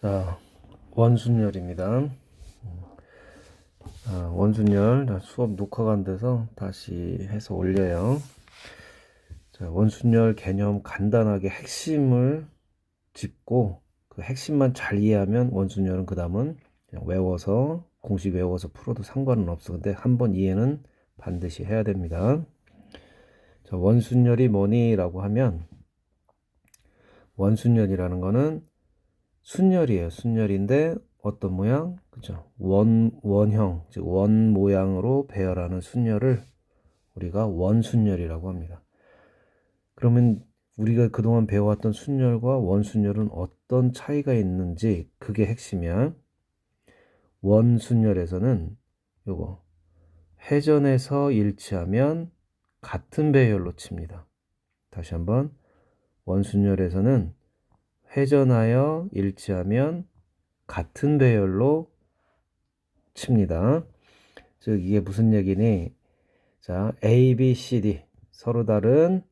자, 원순열입니다. 원순열 수업 녹화가 안 돼서 다시 해서 올려요. 자, 원순열 개념 간단하게 핵심을 짚고 그 핵심만 잘 이해하면 원순열은 그 다음은 그냥 외워서 공식 외워서 풀어도 상관은 없어. 근데 한번 이해는 반드시 해야 됩니다. 자, 원순열이 뭐니라고 하면 원순열이라는 거는 순열이에요. 순열인데 어떤 모양? 그죠? 원형, 즉 원 모양으로 배열하는 순열을 우리가 원순열이라고 합니다. 그러면 우리가 그동안 배워왔던 순열과 원순열은 어떤 차이가 있는지 그게 핵심이야. 원순열에서는 요거 회전해서 일치하면 같은 배열로 칩니다. 다시 한번 원순열에서는 회전하여 일치하면 같은 배열로 칩니다. 즉 이게 무슨 얘기니? 자, A, B, C, D 서로 다른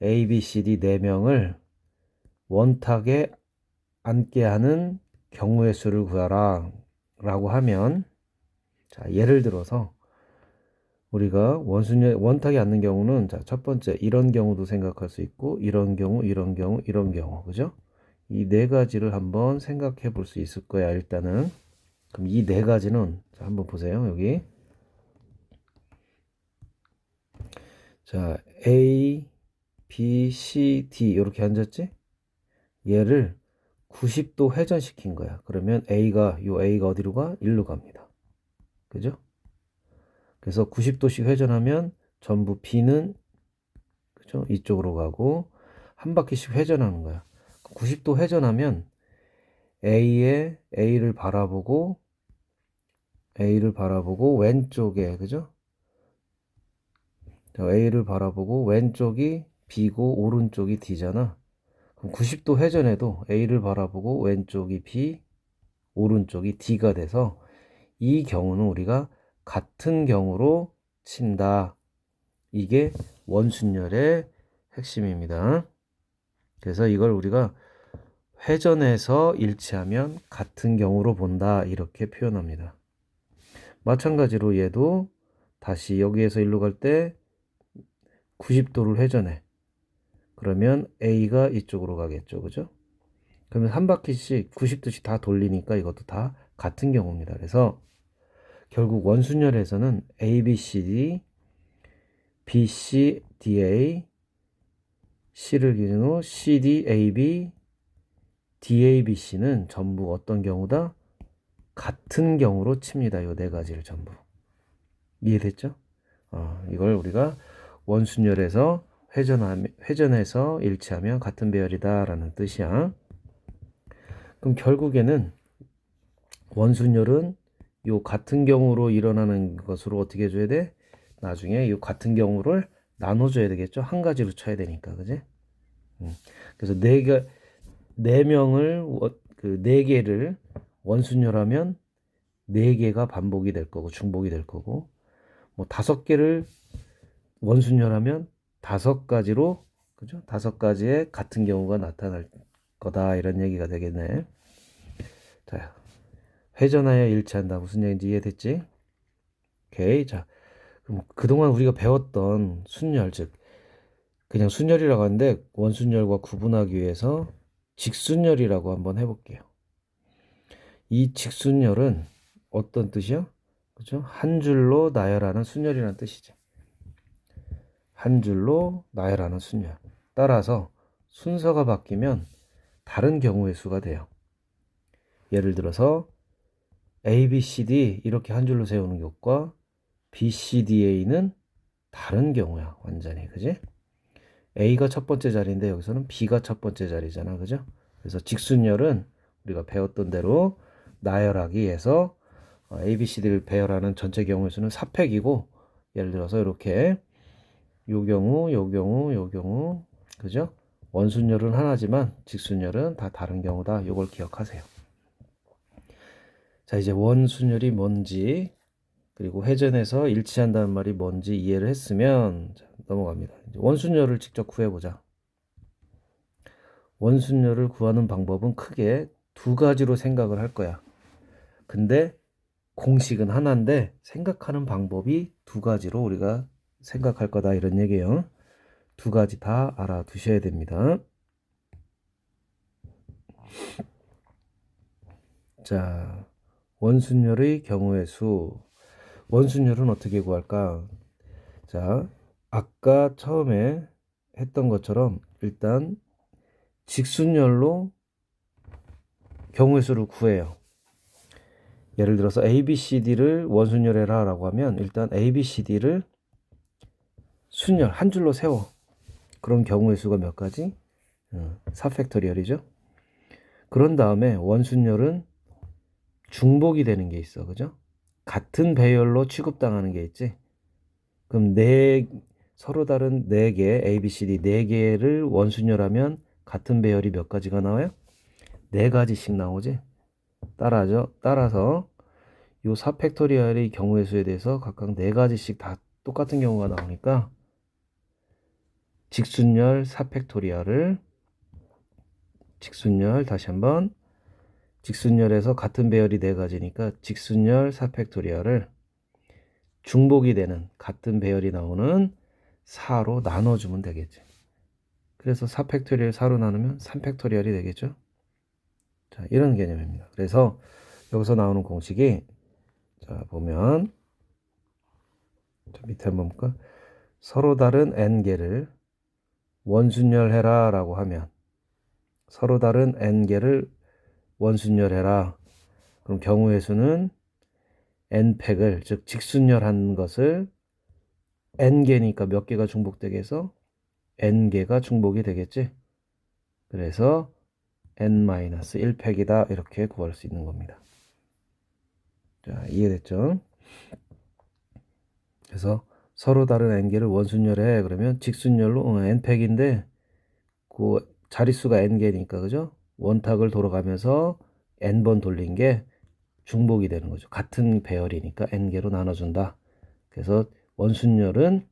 A, B, C, D 4명을 원탁에 앉게 하는 경우의 수를 구하라 라고 하면, 자, 예를 들어서 우리가 원탁에 앉는 경우는, 자, 첫 번째 이런 경우도 생각할 수 있고 이런 경우, 이런 경우, 이런 경우, 그죠? 이 네 가지를 한번 생각해 볼 수 있을 거야. 일단은 그럼 이 네 가지는, 자, 한번 보세요. 여기 자, A, B, C, D 이렇게 앉았지? 얘를 90도 회전시킨 거야. 그러면 A가 어디로 가? 1로 갑니다. 그죠? 그래서 90도씩 회전하면 전부 B는, 그죠? 이쪽으로 가고 한 바퀴씩 회전하는 거야. 90도 회전하면 A를 바라보고 왼쪽에, 그죠? A를 바라보고 왼쪽이 B고 오른쪽이 D잖아. 그럼 90도 회전해도 A를 바라보고 왼쪽이 B, 오른쪽이 D가 돼서 이 경우는 우리가 같은 경우로 친다. 이게 원순열의 핵심입니다. 그래서 이걸 우리가 회전해서 일치하면 같은 경우로 본다. 이렇게 표현합니다. 마찬가지로 얘도 다시 여기에서 일로 갈 때 90도를 회전해. 그러면 A가 이쪽으로 가겠죠. 그죠? 그러면 한 바퀴씩 90도씩 다 돌리니까 이것도 다 같은 경우입니다. 그래서 결국 원순열에서는 ABCD, BCDA, C를 기준으로 CDAB, DABC는 전부 어떤 경우다? 같은 경우로 칩니다. 이 네 가지를 전부. 이해됐죠? 이걸 우리가 원순열에서 회전해서 일치하면 같은 배열이다 라는 뜻이야. 그럼 결국에는 원순열은 요 같은 경우로 일어나는 것으로 어떻게 해줘야 돼? 나중에 요 같은 경우를 나눠줘야 되겠죠? 한 가지로 쳐야 되니까, 그지? 그래서 네 명을, 네 개를 원순열하면 네 개가 반복이 될 거고, 중복이 될 거고, 뭐 5개를 원순열하면 5가지로, 그죠? 5가지의 같은 경우가 나타날 거다. 이런 얘기가 되겠네. 자, 회전하여 일치한다. 무슨 얘기인지 이해됐지? 오케이. 자, 그럼 그동안 우리가 배웠던 순열, 즉 그냥 순열이라고 하는데 원순열과 구분하기 위해서 직순열이라고 한번 해볼게요. 이 직순열은 어떤 뜻이야? 그죠? 한 줄로 나열하는 순열이라는 뜻이죠. 한 줄로 나열하는 순열. 따라서 순서가 바뀌면 다른 경우의 수가 돼요. 예를 들어서 A, B, C, D 이렇게 한 줄로 세우는 것과 B, C, D, A는 다른 경우야. 완전히. 그지? A가 첫 번째 자리인데 여기서는 B가 첫 번째 자리잖아. 그죠? 그래서 직순열은 우리가 배웠던 대로 나열하기 위해서 A, B, C, D를 배열하는 전체 경우의 수는 4팩이고, 예를 들어서 이렇게 요 경우 그죠? 원순열은 하나지만 직순열은 다 다른 경우다. 요걸 기억하세요. 자, 이제 원순열이 뭔지 그리고 회전해서 일치한다는 말이 뭔지 이해를 했으면, 자, 넘어갑니다. 이제 원순열을 직접 구해보자. 원순열을 구하는 방법은 크게 두 가지로 생각을 할 거야. 근데 공식은 하나인데 생각하는 방법이 두 가지로 우리가 생각할 거다 이런 얘기예요. 두 가지 다 알아두셔야 됩니다. 자, 원순열의 경우의 수. 원순열은 어떻게 구할까? 자, 아까 처음에 했던 것처럼 일단 직순열로 경우의 수를 구해요. 예를 들어서 ABCD를 원순열해라 라고 하면 일단 ABCD를 순열 한 줄로 세워. 그런 경우의 수가 몇 가지? 4팩토리얼이죠. 그런 다음에 원순열은 중복이 되는 게 있어. 그죠? 같은 배열로 취급당하는 게 있지. 그럼 서로 다른 4개, ABCD 4개를 원순열하면 같은 배열이 몇 가지가 나와요? 4가지씩 나오지. 따라서 이 4팩토리얼의 경우의 수에 대해서 각각 4가지씩 다 똑같은 경우가 나오니까 직순열 4팩토리얼을 직순열 다시 한번 직순열에서 같은 배열이 4가지니까 직순열 4팩토리얼을 중복이 되는 같은 배열이 나오는 4로 나눠주면 되겠지. 그래서 4팩토리얼 4로 나누면 3팩토리얼이 되겠죠. 자, 이런 개념입니다. 그래서 여기서 나오는 공식이 자 보면 자, 밑에 한번 볼까? 서로 다른 n개를 원순열해라 라고 하면 서로 다른 n개를 원순열해라. 그럼 경우의 수는 n팩을 즉 직순열한 것을 n개니까 몇 개가 중복되게 해서 n개가 중복이 되겠지. 그래서 n-1팩이다 이렇게 구할 수 있는 겁니다. 자, 이해됐죠? 그래서 서로 다른 n개를 원순열해 그러면 직순열로 n팩인데 그 자릿수가 n개니까 그죠? 원탁을 돌아가면서 n번 돌린 게 중복이 되는 거죠. 같은 배열이니까 n개로 나눠준다. 그래서 원순열은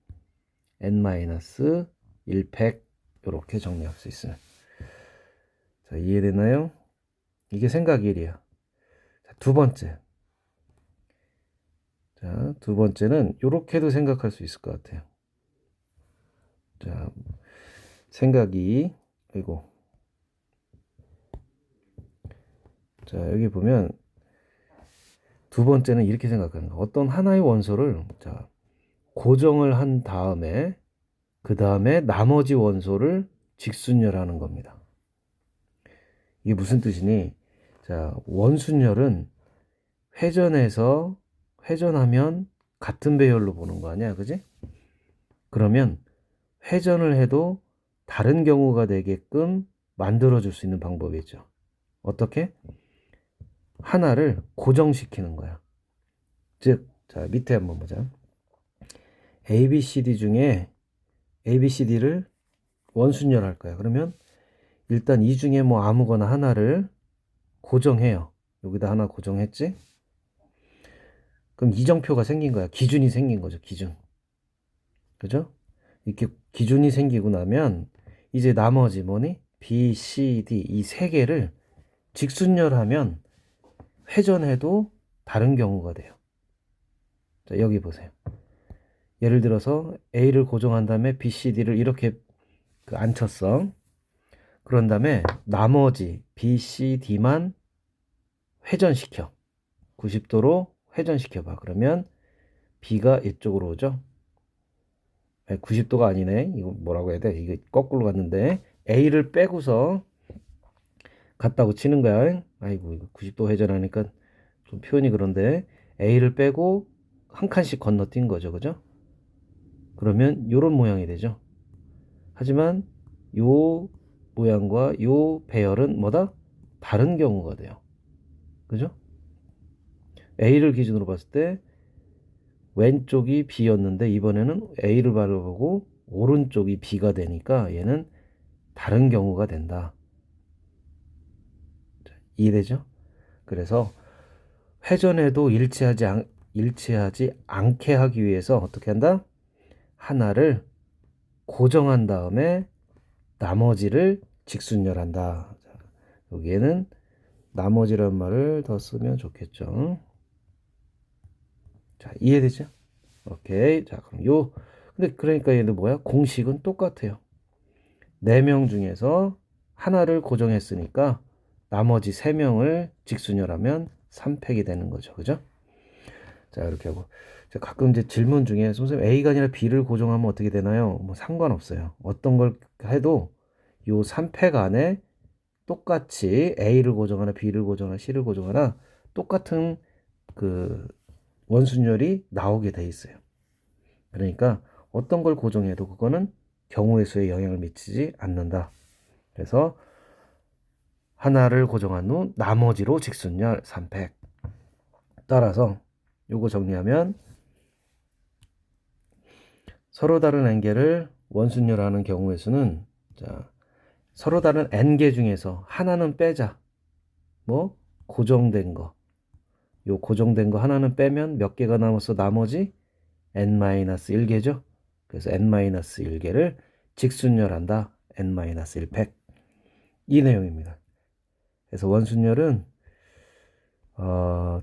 n-1팩 이렇게 정리할 수 있어요. 자, 이해되나요? 이게 생각 1이야. 자, 두 번째. 자, 두 번째는 이렇게도 생각할 수 있을 것 같아요. 자, 생각이 아이고. 자, 여기 보면 두 번째는 이렇게 생각하는 거. 어떤 하나의 원소를 자, 고정을 한 다음에 그 다음에 나머지 원소를 직순열하는 겁니다. 이게 무슨 뜻이니? 자, 원순열은 회전하면 같은 배열로 보는 거 아니야, 그지? 그러면 회전을 해도 다른 경우가 되게끔 만들어줄 수 있는 방법이 있죠. 어떻게? 하나를 고정시키는 거야. 즉, 자, 밑에 한번 보자. ABCD 중에 ABCD를 원순열할 거야. 그러면 일단 이 중에 뭐 아무거나 하나를 고정해요. 여기다 하나 고정했지? 그럼 이정표가 생긴 거야. 기준이 생긴 거죠. 기준. 그죠? 이렇게 기준이 생기고 나면 이제 나머지 뭐니? B, C, D 이 세 개를 직순열하면 회전해도 다른 경우가 돼요. 자, 여기 보세요. 예를 들어서 A를 고정한 다음에 B, C, D를 이렇게 앉혔어. 그런 다음에 나머지 B, C, D만 회전시켜. 90도로 회전시켜봐. 그러면 B가 이쪽으로 오죠. 90도가 아니네. 이거 뭐라고 해야 돼? 이거 거꾸로 갔는데 A를 빼고서 갔다고 치는 거야. 아이고, 이거 90도 회전하니까 좀 표현이 그런데 A를 빼고 한 칸씩 건너뛴 거죠. 그죠? 그러면 요런 모양이 되죠. 하지만 요 모양과 요 배열은 뭐다? 다른 경우가 돼요. 그죠? A를 기준으로 봤을 때 왼쪽이 B였는데 이번에는 A를 바라보고 오른쪽이 B가 되니까 얘는 다른 경우가 된다. 이해되죠? 그래서 회전에도 일치하지 않게 하기 위해서 어떻게 한다? 하나를 고정한 다음에 나머지를 직순열한다. 여기에는 나머지란 말을 더 쓰면 좋겠죠. 자, 이해되죠? 오케이. 자, 그럼 근데 그러니까 얘는 뭐야? 공식은 똑같아요. 4명 중에서 하나를 고정했으니까 나머지 3명을 직순열하면 3팩이 되는 거죠. 그죠? 자, 이렇게 하고. 자, 가끔 이제 질문 중에 선생님 A가 아니라 B를 고정하면 어떻게 되나요? 뭐 상관없어요. 어떤 걸 해도 요 3팩 안에 똑같이 A를 고정하나 B를 고정하나 C를 고정하나 똑같은 그 원순열이 나오게 돼 있어요. 그러니까 어떤 걸 고정해도 그거는 경우의 수에 영향을 미치지 않는다. 그래서 하나를 고정한 후 나머지로 직순열 3팩. 따라서 요거 정리하면 서로 다른 n개를 원순열하는 경우의 수는 자, 서로 다른 n개 중에서 하나는 빼자. 뭐 고정된 거. 요 고정된 거 하나는 빼면 몇 개가 남아서 나머지 n-1개죠. 그래서 n-1개를 직순열한다. n-1팩. 이 내용입니다. 그래서 원순열은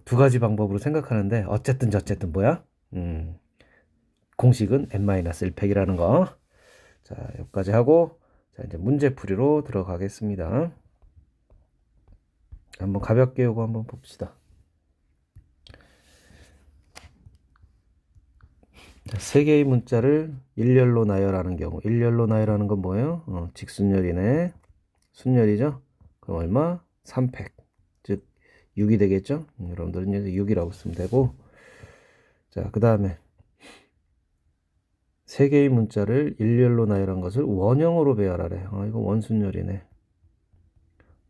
두 가지 방법으로 생각하는데 어쨌든 뭐야? 공식은 n-1팩이라는 거. 자, 여기까지 하고 자, 이제 문제풀이로 들어가겠습니다. 한번 가볍게 요거 한번 봅시다. 자, 3개의 문자를 일렬로 나열하는 경우. 일렬로 나열하는 건 뭐예요? 직순열이네. 순열이죠? 그럼 얼마? 3팩. 즉 6이 되겠죠? 여러분들은 이제 6이라고 쓰면 되고. 자, 그 다음에 3개의 문자를 일렬로 나열한 것을 원형으로 배열하래. 이거 원순열이네.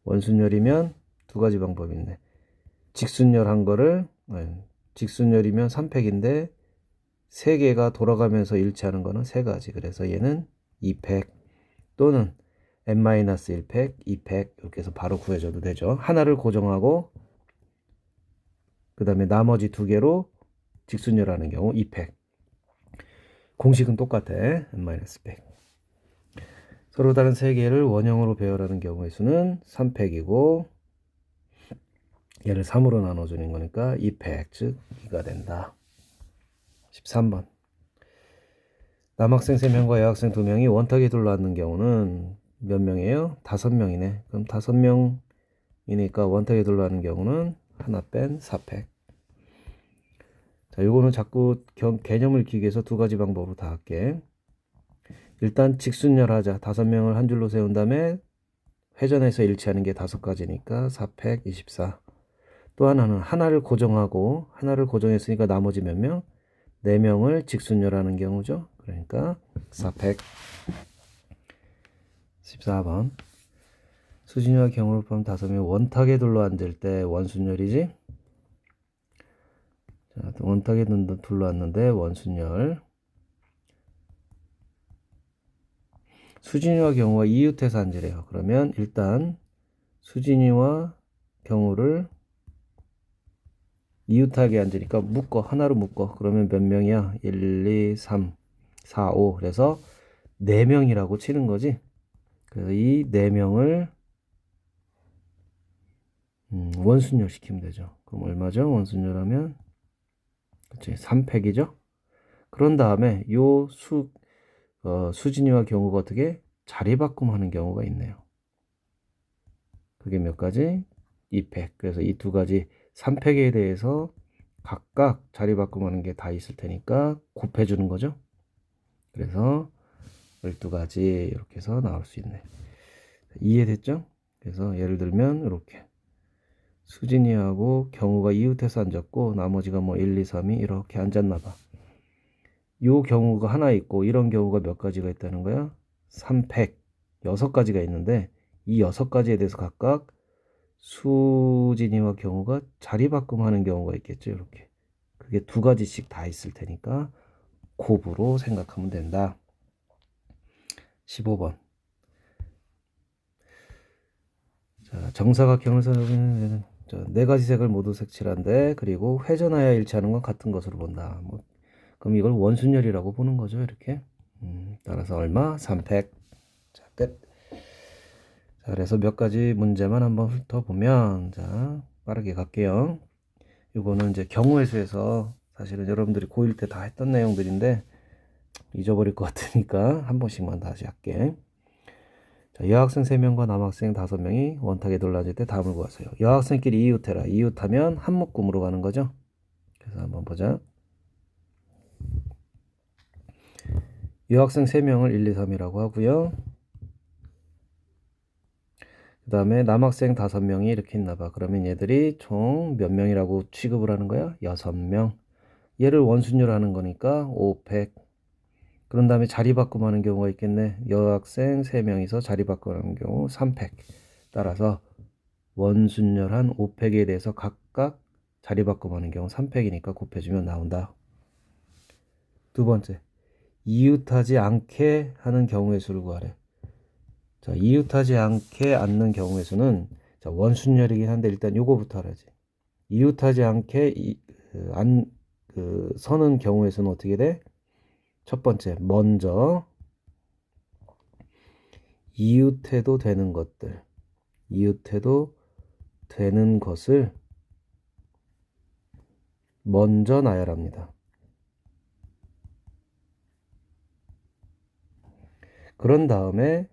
원순열이면 2가지 방법이 있네. 직순열한 거를 직순열이면 3팩인데 3개가 돌아가면서 일치하는 거는 3가지. 그래서 얘는 2팩 또는 n-1팩, 2팩 이렇게 해서 바로 구해줘도 되죠. 하나를 고정하고 그 다음에 나머지 2개로 직순열하는 경우 2팩. 공식은 똑같아. n-팩. 서로 다른 3개를 원형으로 배열하는 경우의 수는 3팩이고 얘를 3으로 나눠주는 거니까 2팩, 즉 2가 된다. 13번. 남학생 3명과 여학생 2명이 원탁에 둘러앉는 경우는 몇 명이에요? 5명이네. 그럼 5명이니까 원탁에 둘러앉는 경우는 하나 뺀 4팩. 자, 요거는 자꾸 개념을 익히기 위해서 2가지 방법으로 다 할게. 일단 직순열하자. 5명을 한 줄로 세운 다음에 회전해서 일치하는 게 5가지니까 4팩 24. 또 하나는 하나를 고정하고 하나를 고정했으니까 나머지 몇 명? 4명을 직순열하는 경우죠. 그러니까 4팩. 14번. 수진이와 경우를 포함 5명이 원탁에 둘러앉을 때 원순열이지. 자, 원탁에 둘러앉는데 원순열. 수진이와 경우가 이웃해서 앉으래요. 그러면 일단 수진이와 경우를 이웃하게 앉으니까 하나로 묶어. 그러면 몇 명이야? 1, 2, 3, 4, 5. 그래서 4명이라고 치는 거지. 그래서 이 4명을 원순열 시키면 되죠. 그럼 얼마죠? 원순열하면 그치 3팩이죠. 그런 다음에 요 수진이와 경우가 어떻게 자리바꿈하는 경우가 있네요. 그게 몇 가지? 2팩. 그래서 이 2가지 3팩에 대해서 각각 자리바꿈하는 게 다 있을 테니까 곱해주는 거죠. 그래서 12가지 이렇게 해서 나올 수 있네. 이해됐죠? 그래서 예를 들면 이렇게 수진이하고 경우가 이웃해서 앉았고 나머지가 뭐 1, 2, 3이 이렇게 앉았나 봐. 요 경우가 하나 있고 이런 경우가 몇 가지가 있다는 거야? 3팩 6가지가 있는데 이 6가지에 대해서 각각 수진이와 경우가 자리바꿈하는 경우가 있겠죠. 이렇게 그게 2가지씩 다 있을 테니까 곱으로 생각하면 된다. 15번. 자, 정사각형을 사용하는 4가지 색을 모두 색칠한데 그리고 회전하여 일치하는 건 같은 것으로 본다. 그럼 이걸 원순열이라고 보는 거죠. 이렇게 따라서 얼마? 3팩. 자, 끝. 자, 그래서 몇 가지 문제만 한번 훑어보면, 자, 빠르게 갈게요. 이거는 이제 경우의 수에서 사실은 여러분들이 고1 때 다 했던 내용들인데 잊어버릴 것 같으니까 한 번씩만 다시 할게. 자, 여학생 3명과 남학생 5명이 원탁에 놀라질 때 답을 구하세요. 여학생끼리 이웃해라. 이웃하면 한 묶음으로 가는 거죠. 그래서 한번 보자. 여학생 3명을 1, 2, 3이라고 하고요. 그 다음에 남학생 5명이 이렇게 있나봐. 그러면 얘들이 총 몇 명이라고 취급을 하는 거야? 6명. 얘를 원순위로 하는 거니까 500. 그런 다음에 자리 바꿈하는 경우가 있겠네. 여학생 3명이서 자리 바꾸는 경우 300. 따라서 원순열한 500에 대해서 각각 자리 바꿈하는 경우 300이니까 곱해주면 나온다. 두 번째, 이웃하지 않게 하는 경우의 수를 구하래. 자, 이웃하지 않게 않는 경우의 수는 자, 원순열이긴 한데 일단 요거부터 알아야지. 이웃하지 않게 서는 경우의 수는 어떻게 돼? 첫 번째, 먼저 이웃해도 되는 것들, 이웃해도 되는 것을 먼저 나열합니다. 그런 다음에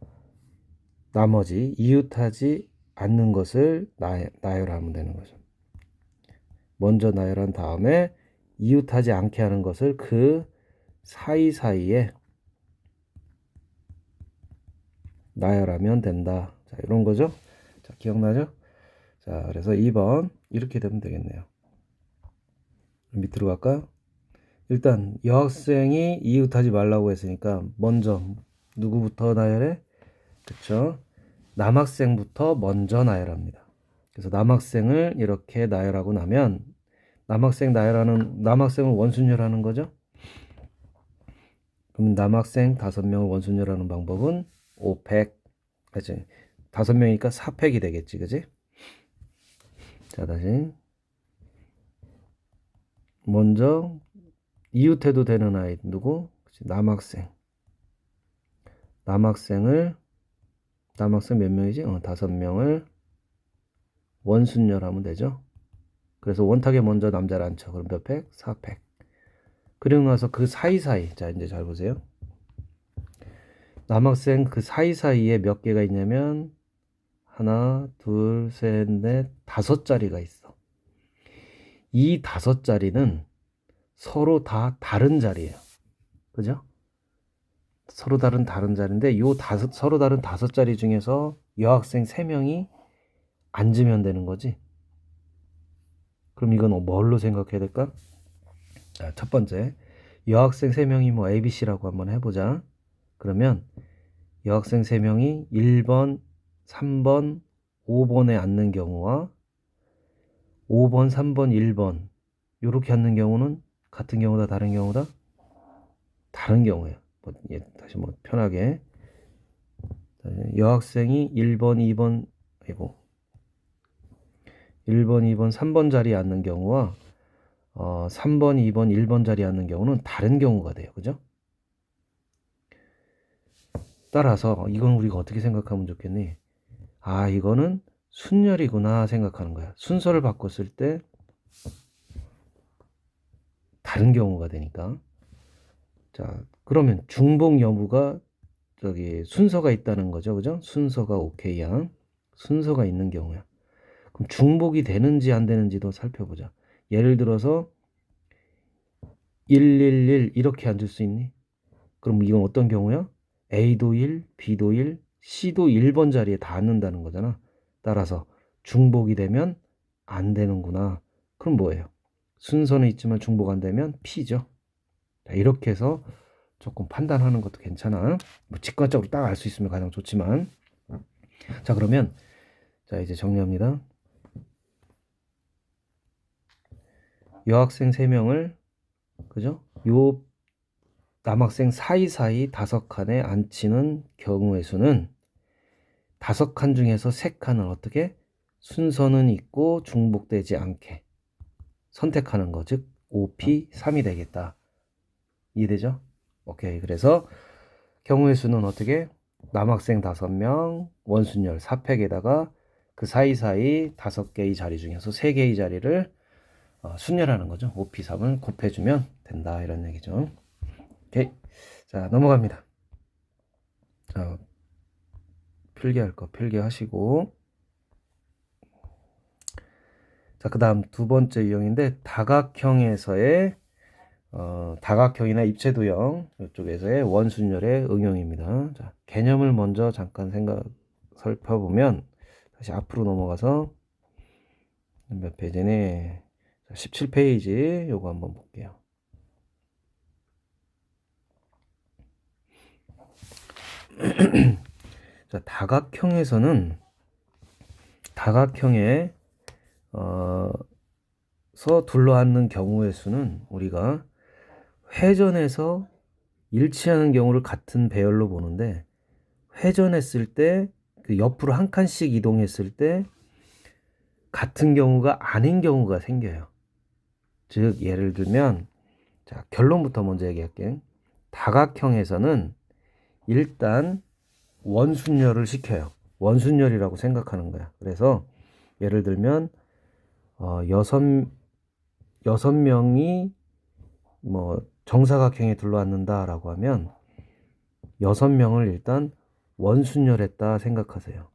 나머지 이웃하지 않는 것을 나열하면 되는 거죠. 먼저 나열한 다음에 이웃하지 않게 하는 것을 그 사이사이에 나열하면 된다. 자, 이런 거죠. 자, 기억나죠? 자, 그래서 2번 이렇게 되면 되겠네요. 밑으로 갈까? 일단 여학생이 이웃하지 말라고 했으니까 먼저 누구부터 나열해? 그쵸? 남학생부터 먼저 나열합니다. 그래서 남학생을 이렇게 나열하고 나면 남학생을 원순열하는 거죠. 그럼 남학생 5명을 원순열하는 방법은 500. 그치? 5명이니까 4팩이 되겠지, 그지? 자, 다시 먼저 이웃해도 되는 아이 누구? 그치? 남학생 몇 명이지? 5명을 원순열하면 되죠. 그래서 원탁에 먼저 남자를 앉혀. 그럼 몇 팩? 4팩. 그리고 나서 그 사이사이, 자 이제 잘 보세요. 남학생 그 사이사이에 몇 개가 있냐면 하나, 둘, 셋, 넷, 5자리가 있어. 이 5자리는 서로 다 다른 자리예요. 그죠? 서로 다른 자리인데 서로 다른 5자리 중에서 여학생 3명이 앉으면 되는 거지. 그럼 이건 뭘로 생각해야 될까? 자, 첫 번째, 여학생 3명이 뭐 ABC라고 한번 해보자. 그러면 여학생 3명이 1번, 3번, 5번에 앉는 경우와 5번, 3번, 1번 이렇게 앉는 경우는 같은 경우다 다른 경우다? 다른 경우예요. 다시 편하게 여학생이 1번, 2번, 2번, 3번 자리에 앉는 경우와 3번, 2번, 1번 자리에 앉는 경우는 다른 경우가 돼요. 그죠? 따라서 이건 우리가 어떻게 생각하면 좋겠니? 아, 이거는 순열이구나 생각하는 거야. 순서를 바꿨을 때 다른 경우가 되니까. 자, 그러면 중복 여부가 순서가 있다는 거죠. 그죠? 순서가 오케이야. 순서가 있는 경우야. 그럼 중복이 되는지 안 되는지도 살펴보자. 예를 들어서 111 이렇게 앉을 수 있니? 그럼 이건 어떤 경우야? A도 1, B도 1, C도 1번 자리에 다 앉는다는 거잖아. 따라서 중복이 되면 안 되는구나. 그럼 뭐예요? 순서는 있지만 중복 안 되면 P죠. 자, 이렇게 해서 조금 판단하는 것도 괜찮아. 직관적으로 딱 알 수 있으면 가장 좋지만. 자, 그러면 자 이제 정리합니다. 여학생 3명을 그죠? 요 남학생 사이사이 5칸에 앉히는 경우의 수는 5칸 중에서 3칸은 어떻게? 순서는 있고 중복되지 않게 선택하는 거. 즉 5P 3이 되겠다. 이해되죠? 오케이. 그래서 경우의 수는 어떻게? 남학생 5명, 원순열 4팩에다가 그 사이사이 5개의 자리 중에서 3개의 자리를 순열하는 거죠. OP3을 곱해주면 된다 이런 얘기죠. 오케이. 자, 넘어갑니다. 자, 필기할 거 필기하시고, 자, 그 다음 두 번째 유형인데 다각형에서의 다각형이나 입체도형 이쪽에서의 원순열의 응용입니다. 자, 개념을 먼저 잠깐 살펴보면 다시 앞으로 넘어가서 몇 페이지네? 17페이지 요거 한번 볼게요. 자, 다각형에 서 둘러앉는 경우의 수는 우리가 회전해서 일치하는 경우를 같은 배열로 보는데, 회전했을 때 그 옆으로 한 칸씩 이동했을 때 같은 경우가 아닌 경우가 생겨요. 즉 예를 들면, 자, 결론부터 먼저 얘기할게. 다각형에서는 일단 원순열을 시켜요. 원순열이라고 생각하는 거야. 그래서 예를 들면 여섯 명이 뭐 정사각형에 둘러앉는다라고 하면 6명을 일단 원순열했다 생각하세요.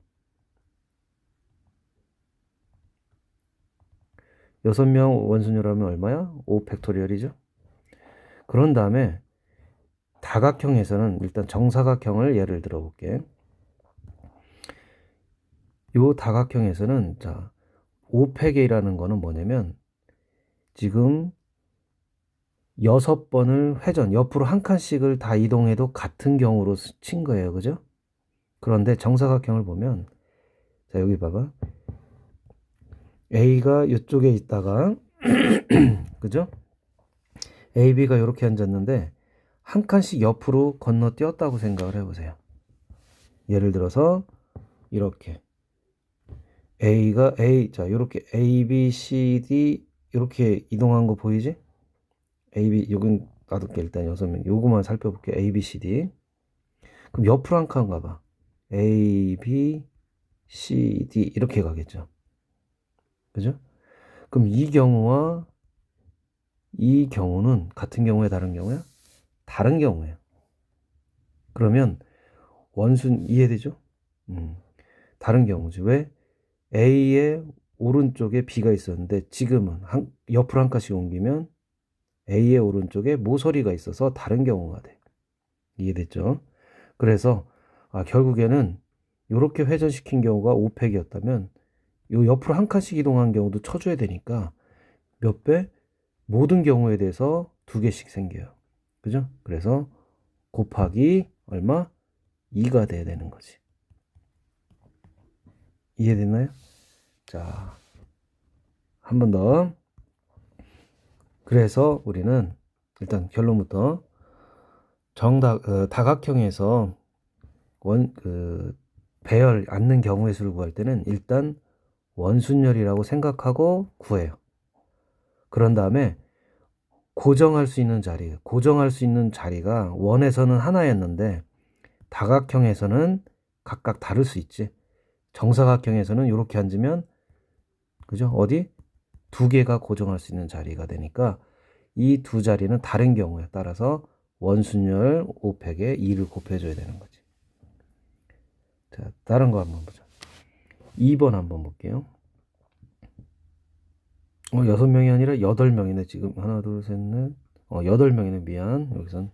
6명 원순열하면 얼마야? 5팩토리얼이죠. 그런 다음에 다각형에서는 일단 정사각형을 예를 들어 볼게. 요 다각형에서는 자, 5팩이라는 거는 뭐냐면 지금 6번을 회전, 옆으로 한 칸씩을 다 이동해도 같은 경우로 친 거예요. 그죠? 그런데 정사각형을 보면, 자, 여기 봐봐. A가 이쪽에 있다가, 그죠? A, B가 이렇게 앉았는데, 한 칸씩 옆으로 건너뛰었다고 생각을 해보세요. 예를 들어서, 이렇게. 자, 이렇게 A, B, C, D, 이렇게 이동한 거 보이지? A, B, 여긴 놔둘게. 일단 6명. 요거만 살펴볼게. A, B, C, D. 그럼 옆으로 한 칸 가봐. A, B, C, D 이렇게 가겠죠. 그죠? 그럼 이 경우와 이 경우는 같은 경우에 다른 경우야? 다른 경우예요. 그러면 원순 이해되죠? 다른 경우지. 왜? A의 오른쪽에 B가 있었는데 지금은 옆으로 한 칸씩 옮기면 A의 오른쪽에 모서리가 있어서 다른 경우가 돼. 이해됐죠? 그래서 결국에는 이렇게 회전시킨 경우가 5팩이었다면 요 옆으로 한 칸씩 이동한 경우도 쳐줘야 되니까 몇 배? 모든 경우에 대해서 2개씩 생겨요. 그죠? 그래서 곱하기 얼마? 2가 돼야 되는 거지. 이해됐나요? 자, 한 번 더. 그래서 우리는 일단 결론부터 다각형에서 배열 않는 경우의 수를 구할 때는 일단 원순열이라고 생각하고 구해요. 그런 다음에 고정할 수 있는 자리가 원에서는 하나였는데 다각형에서는 각각 다를 수 있지. 정사각형에서는 이렇게 앉으면, 그죠? 어디? 2개가 고정할 수 있는 자리가 되니까 이 두 자리는 다른 경우에 따라서 원순열 5팩에 2를 곱해줘야 되는 거지. 자, 다른 거 한번 보자. 2번 한번 볼게요. 6명이 아니라 8명이네. 지금 하나, 둘, 셋, 넷. 8명이네. 미안. 여기선.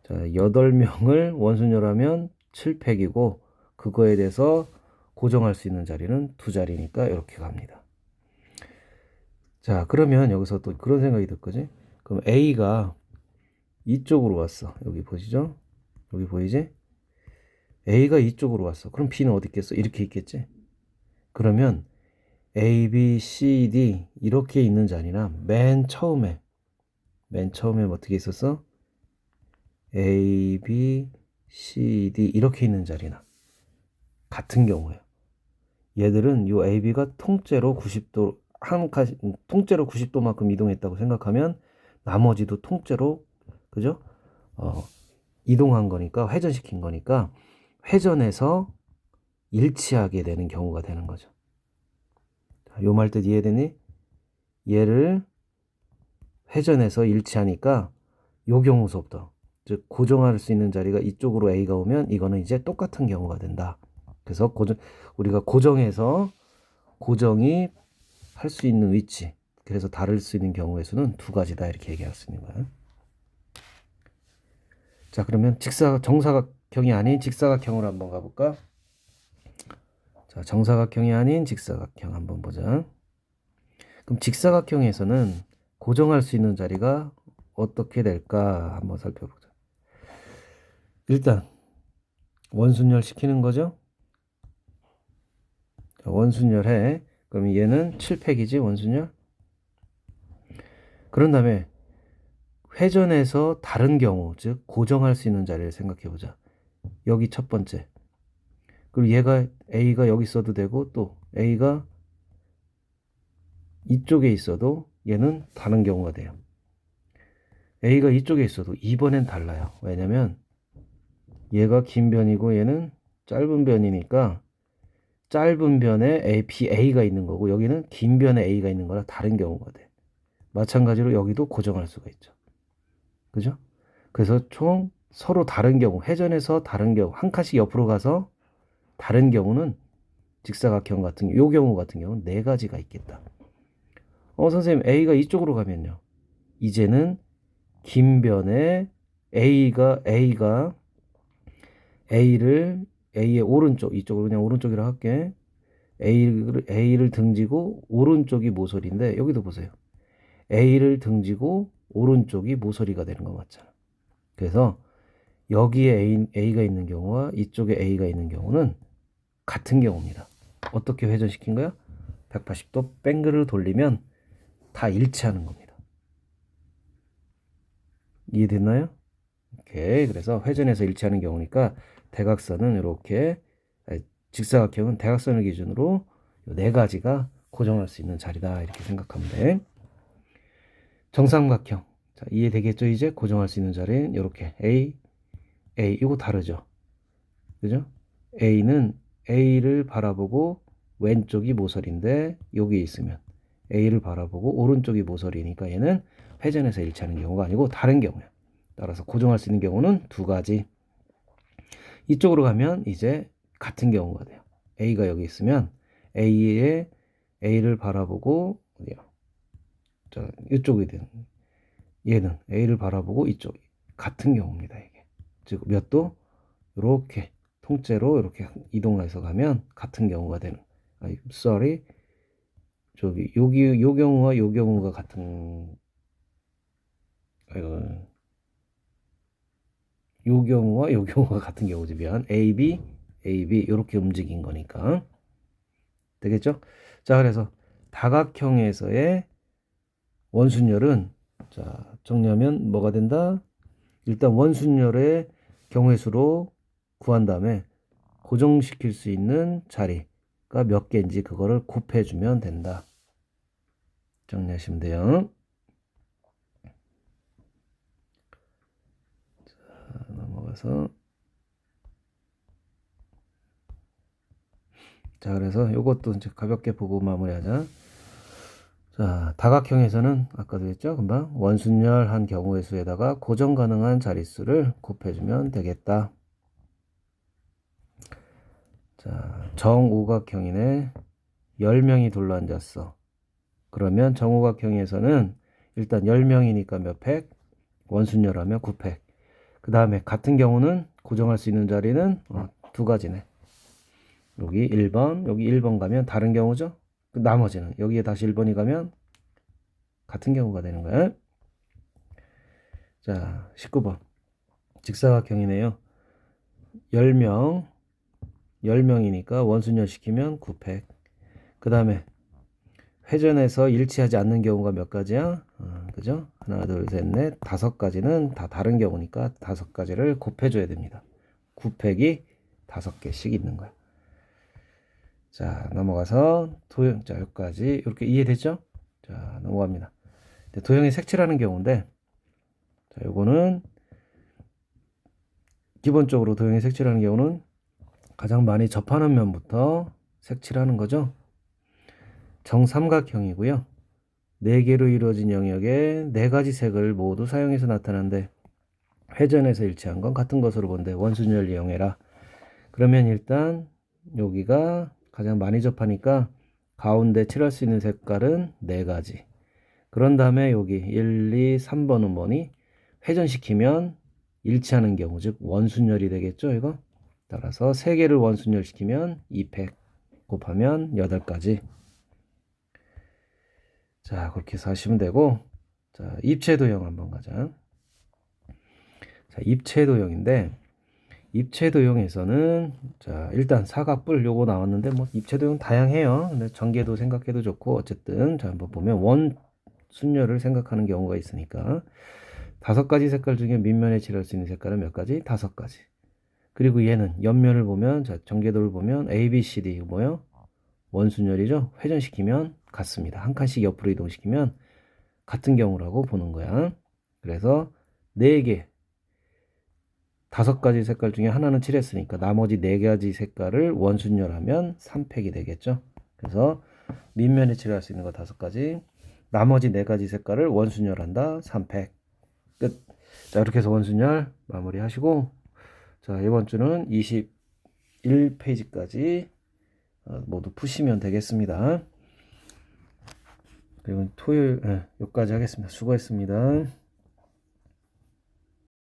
자, 8명을 원순열하면 7팩이고 그거에 대해서 고정할 수 있는 자리는 2자리니까 이렇게 갑니다. 자, 그러면 여기서 또 그런 생각이 들 거지? 그럼 A가 이쪽으로 왔어. 여기 보시죠? 여기 보이지? A가 이쪽으로 왔어. 그럼 B는 어디 있겠어? 이렇게 있겠지? 그러면 A, B, C, D 이렇게 있는 자리나 맨 처음에 어떻게 있었어? A, B, C, D 이렇게 있는 자리나 같은 경우예요. 얘들은 요 A, B가 통째로 90도 통째로 90도만큼 이동했다고 생각하면 나머지도 통째로, 그죠? 이동한 거니까, 회전시킨 거니까 회전해서 일치하게 되는 경우가 되는 거죠. 요 말 뜻 이해되니? 얘를 회전해서 일치하니까 요 경우 수업도, 즉 고정할 수 있는 자리가 이쪽으로 A가 오면 이거는 이제 똑같은 경우가 된다. 그래서 우리가 고정해서 고정이 할 수 있는 위치, 그래서 다를 수 있는 경우의 수는 두 가지다, 이렇게 얘기할 수 있는 거예요. 자, 그러면 정사각형이 아닌 직사각형으로 한번 가볼까? 자, 정사각형이 아닌 직사각형 한번 보자. 그럼 직사각형에서는 고정할 수 있는 자리가 어떻게 될까 한번 살펴보자. 일단 원순열 시키는 거죠. 자, 원순열 해. 그럼 얘는 7팩이지, 원순열. 그런 다음에 회전해서 다른 경우, 즉 고정할 수 있는 자리를 생각해 보자. 여기 첫 번째. 그리고 얘가 A가 여기 있어도 되고, 또 A가 이쪽에 있어도 얘는 다른 경우가 돼요. A가 이쪽에 있어도 이번엔 달라요. 왜냐면 얘가 긴 변이고 얘는 짧은 변이니까 짧은 변에 A가 있는 거고, 여기는 긴 변에 A가 있는 거라 다른 경우가 돼. 마찬가지로 여기도 고정할 수가 있죠. 그죠? 그래서 총 서로 다른 경우, 회전해서 다른 경우, 한 칸씩 옆으로 가서 다른 경우는 직사각형 같은 요 경우 같은 경우는 네 가지가 있겠다. 선생님, A가 이쪽으로 가면요. 이제는 긴 변에 A가 A의 오른쪽, 이쪽으로 그냥 오른쪽이라 할게. A를 등지고 오른쪽이 모서리인데, 여기도 보세요. A를 등지고 오른쪽이 모서리가 되는 거 맞잖아. 그래서 여기에 A가 있는 경우와 이쪽에 A가 있는 경우는 같은 경우입니다. 어떻게 회전시킨 거야? 180도 뱅글을 돌리면 다 일치하는 겁니다. 이해됐나요? 오케이. 그래서 회전해서 일치하는 경우니까 대각선은 이렇게, 직사각형은 대각선을 기준으로 네 가지가 고정할 수 있는 자리다, 이렇게 생각하면 돼. 정삼각형. 자, 이해되겠죠? 이제 고정할 수 있는 자리는 이렇게 A, 이거 다르죠? 그죠? A는 A를 바라보고 왼쪽이 모서리인데, 여기 있으면 A를 바라보고 오른쪽이 모서리니까 얘는 회전해서 일치하는 경우가 아니고 다른 경우야. 따라서 고정할 수 있는 경우는 두 가지. 이쪽으로 가면 이제 같은 경우가 돼요. A가 여기 있으면 A를 바라보고 어디야? 자, 이쪽이 되는. 얘는 A를 바라보고 이쪽, 같은 경우입니다. 이게 즉 몇 도? 이렇게 통째로 이렇게 이동해서 가면 같은 경우가 되는. sorry, 저기 여기 요 경우와 요 경우가 같은. 요 경우와 요 경우가 같은 경우지. 미안. AB 이렇게 움직인 거니까 되겠죠? 자, 그래서 다각형에서의 원순열은, 자, 정리하면 뭐가 된다? 일단 원순열의 경우의 수로 구한 다음에 고정시킬 수 있는 자리가 몇 개인지 그거를 곱해주면 된다. 정리하시면 돼요. 자, 넘어가서. 자, 그래서 요것도 이제 가볍게 보고 마무리하자. 자, 다각형에서는 아까도 했죠? 금방 원순열 한 경우의 수에다가 고정 가능한 자릿수를 곱해주면 되겠다. 자, 정오각형이네. 10명이 둘러앉았어. 그러면 정오각형에서는 일단 10명이니까 몇 팩? 원순열하면 9팩. 그 다음에 같은 경우는 고정할 수 있는 자리는 두 가지네. 여기 1번, 여기 1번 가면 다른 경우죠? 그 나머지는 여기에 다시 1번이 가면 같은 경우가 되는 거야. 자, 19번. 직사각형이네요. 10명이니까 원순열 시키면 9팩. 그 다음에 회전해서 일치하지 않는 경우가 몇 가지야? 그죠? 하나, 둘, 셋, 넷, 5가지는 다 다른 경우니까 5가지를 곱해줘야 됩니다. 9팩이 5개씩 있는 거야. 자, 넘어가서 도형. 자, 여기까지 이렇게 이해됐죠? 자, 넘어갑니다. 도형이 색칠하는 경우인데, 자, 요거는 기본적으로 도형이 색칠하는 경우는 가장 많이 접하는 면부터 색칠하는 거죠. 정삼각형이고요. 4개로 이루어진 영역에 4가지 색을 모두 사용해서 나타나는데 회전에서 일치한 건 같은 것으로 본데 원순열 이용해라. 그러면 일단 여기가 가장 많이 접하니까 가운데 칠할 수 있는 색깔은 4가지. 그런 다음에 여기 1, 2, 3번은 뭐니? 회전시키면 일치하는 경우, 즉 원순열이 되겠죠, 이거? 따라서 3개를 원순열 시키면 2팩 곱하면 8가지. 자, 그렇게 해서 하시면 되고, 자, 입체도형 한번 가자. 자, 입체도형인데, 입체도형에서는, 자, 일단 사각뿔 요거 나왔는데, 뭐, 입체도형 다양해요. 근데 전개도 생각해도 좋고, 어쨌든, 자, 한번 보면 원순열을 생각하는 경우가 있으니까, 5가지 색깔 중에 밑면에 칠할 수 있는 색깔은 몇 가지? 5가지. 그리고 얘는 옆면을 보면, 자, 전개도를 보면, A, B, C, D, 뭐요? 원순열이죠? 회전시키면 같습니다. 한 칸씩 옆으로 이동시키면 같은 경우라고 보는 거야. 그래서 4개, 5가지 색깔 중에 하나는 칠했으니까 나머지 4가지 색깔을 원순열하면 3팩이 되겠죠. 그래서 밑면에 칠할 수 있는 거 5가지, 나머지 4가지 색깔을 원순열한다. 3팩. 끝. 자, 이렇게 해서 원순열 마무리 하시고, 자, 이번 주는 21페이지까지 모두 푸시면 되겠습니다. 그리고 토요일 여기까지 하겠습니다. 수고했습니다.